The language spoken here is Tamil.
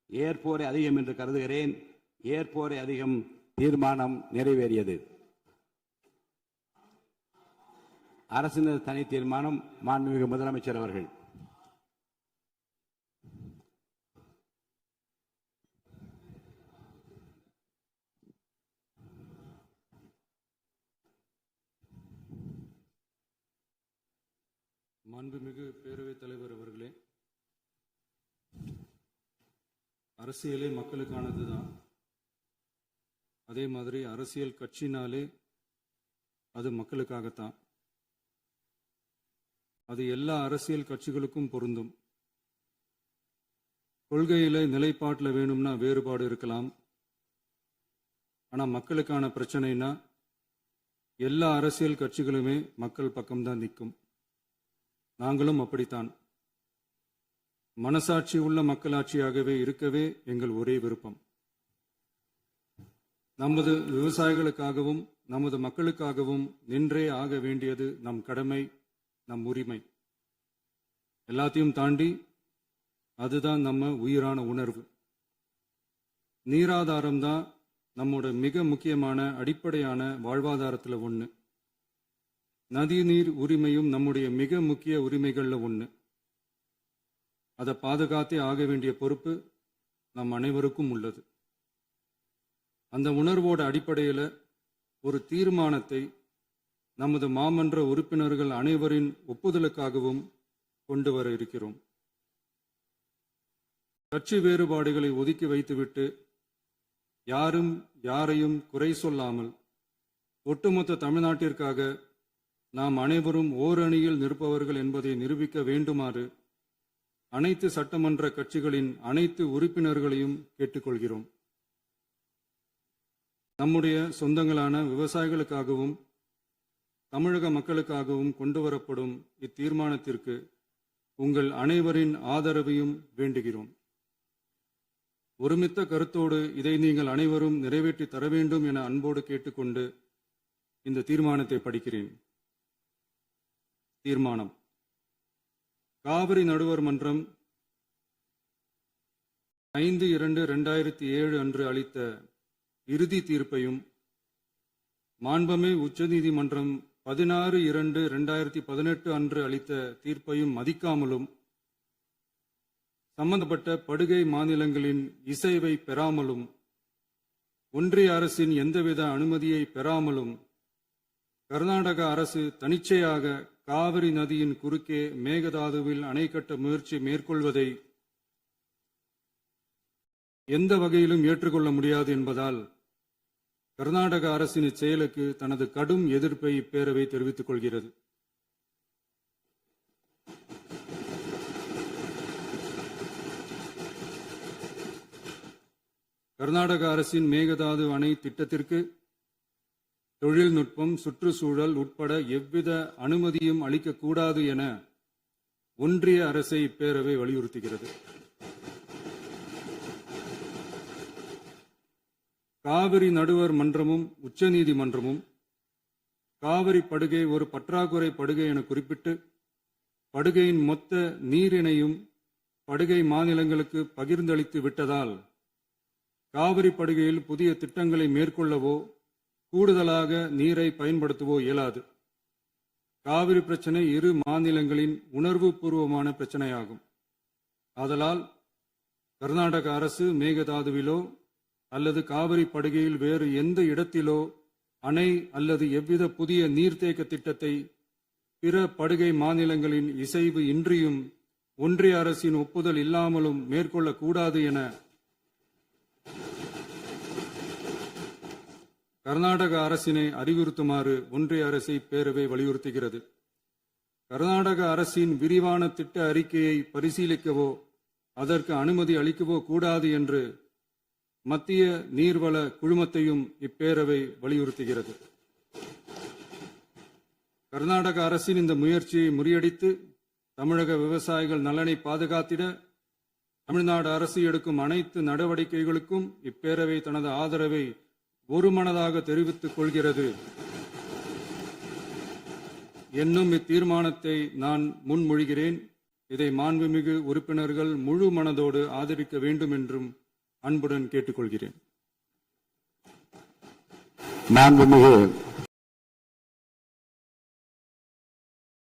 ஏற்போரை அதிகம் என்று கருதுகிறேன். ஏற்போரை அதிகம் தீர்மானம் நிறைவேறியது. அரசின் தனி தீர்மானம். மாண்புமிகு முதலமைச்சர் அவர்கள். மாண்புமிகு பேரவைத் தலைவர் அவர்களே, அரசியலே மக்களுக்கானது தான். அதே மாதிரி அரசியல் கட்சினாலே அது மக்களுக்காகத்தான். அது எல்லா அரசியல் கட்சிகளுக்கும் பொருந்தும். கொள்கையில நிலைப்பாட்டில் வேணும்னா வேறுபாடு இருக்கலாம். ஆனால் மக்களுக்கான பிரச்சனைனா எல்லா அரசியல் கட்சிகளுமே மக்கள் பக்கம்தான் நிற்கும். நாங்களும் அப்படித்தான். மனசாட்சி உள்ள மக்களாட்சியாகவே இருக்கவே எங்கள் ஒரே விருப்பம். நமது விவசாயிகளுக்காகவும் நமது மக்களுக்காகவும் நின்றே ஆக வேண்டியது நம் கடமை, நம் உரிமை. எல்லாத்தையும் தாண்டி அதுதான் நம்ம உயிரான உணர்வு. நீராதாரம் தான் நம்மோட மிக முக்கியமான அடிப்படையான வாழ்வாதாரத்தில் ஒன்று. நதிநீர் உரிமையும் நம்முடைய மிக முக்கிய உரிமைகளில் ஒன்று. அதை பாதுகாத்தே ஆக வேண்டிய பொறுப்பு நம் அனைவருக்கும் உள்ளது. அந்த உணர்வோட அடிப்படையில் ஒரு தீர்மானத்தை நமது மாமன்ற உறுப்பினர்கள் அனைவரின் ஒப்புதலுக்காகவும் கொண்டு வர இருக்கிறோம். கட்சி வேறுபாடுகளை ஒதுக்கி வைத்துவிட்டு யாரும் யாரையும் குறை சொல்லாமல் ஒட்டுமொத்த தமிழ்நாட்டிற்காக நாம் அனைவரும் ஓரணியில் நிற்பவர்கள் என்பதை நிரூபிக்க வேண்டுமாறு அனைத்து சட்டமன்ற கட்சிகளின் அனைத்து உறுப்பினர்களையும் கேட்டுக்கொள்கிறோம். நம்முடைய சொந்தங்களான விவசாயிகளுக்காகவும் தமிழக மக்களுக்காகவும் கொண்டு வரப்படும் இத்தீர்மானத்திற்கு உங்கள் அனைவரின் ஆதரவையும் வேண்டுகிறோம். ஒருமித்த கருத்தோடு இதை நீங்கள் அனைவரும் நிறைவேற்றி தர வேண்டும் என அன்போடு கேட்டுக்கொண்டு இந்த தீர்மானத்தை படிக்கிறேன். தீர்மானம்: காவிரி நடுவர் மன்றம் 5/2/2007 அன்று அளித்த இறுதி தீர்ப்பையும் மாண்புமிகு உச்சநீதிமன்றம் 16/2/2018 அன்று அளித்த தீர்ப்பையும் மதிக்காமலும் சம்பந்தப்பட்ட படுகை மாநிலங்களின் இசைவை பெறாமலும் ஒன்றிய அரசின் எந்தவித அனுமதியை பெறாமலும் கர்நாடக அரசு தனிச்சையாக காவிரி நதியின் குறுக்கே மேகதாதுவில் அணை கட்ட முயற்சி மேற்கொள்வதை எந்த வகையிலும் ஏற்றுக்கொள்ள முடியாது என்பதால் கர்நாடக அரசின் இச்செயலுக்கு தனது கடும் எதிர்ப்பை இப்பேரவை தெரிவித்துக் கொள்கிறது. கர்நாடக அரசின் மேகதாது அணை திட்டத்திற்கு தொழில்நுட்பம், சுற்றுச்சூழல் உட்பட எவ்வித அனுமதியும் அளிக்கக்கூடாது என ஒன்றிய அரசை இப்பேரவை வலியுறுத்துகிறது. காவிரி நடுவர் மன்றமும் உச்சநீதிமன்றமும் காவிரி படுகை ஒரு பற்றாக்குறை படுகை என குறிப்பிட்டு படுகையின் மொத்த நீரினையும் படுகை மாநிலங்களுக்கு பகிர்ந்தளித்து விட்டதால் காவிரி படுகையில் புதிய திட்டங்களை மேற்கொள்ளவோ கூடுதலாக நீரை பயன்படுத்தவோ இயலாது. காவிரி பிரச்சனை இரு மாநிலங்களின் உணர்வு பூர்வமான பிரச்சனையாகும். ஆதலால் கர்நாடக அரசு மேகதாதுவிலோ அல்லது காவிரி படுகையில் வேறு எந்த இடத்திலோ அணை அல்லது எவ்வித புதிய நீர்த்தேக்க திட்டத்தை பிற படுகை மாநிலங்களின் இசைவு இன்றியும் ஒன்றிய அரசின் ஒப்புதல் இல்லாமலும் மேற்கொள்ளக்கூடாது என கர்நாடக அரசினை அறிவுறுத்துமாறு ஒன்றிய அரசை பேரவை வலியுறுத்துகிறது. கர்நாடக அரசின் விரிவான திட்ட அறிக்கையை பரிசீலிக்கவோ அதற்கு அனுமதி அளிக்கவோ கூடாது என்று மத்திய நீர்வள குழுமத்தையும் இப்பேரவை வலியுறுத்துகிறது. கர்நாடக அரசின் இந்த முயற்சியை முறியடித்து தமிழக விவசாயிகள் நலனை பாதுகாத்திட தமிழ்நாடு அரசு எடுக்கும் அனைத்து நடவடிக்கைகளுக்கும் இப்பேரவை தனது ஆதரவை ஒருமனதாக தெரிவித்துக் கொள்கிறது என்னும் இத்தீர்மானத்தை நான் முன்மொழிகிறேன். இதை மாண்புமிகு உறுப்பினர்கள் முழு மனதோடு ஆதரிக்க வேண்டும் என்றும் அன்புடன் கேட்டுக்கொள்கிறேன். மாண்புமிகு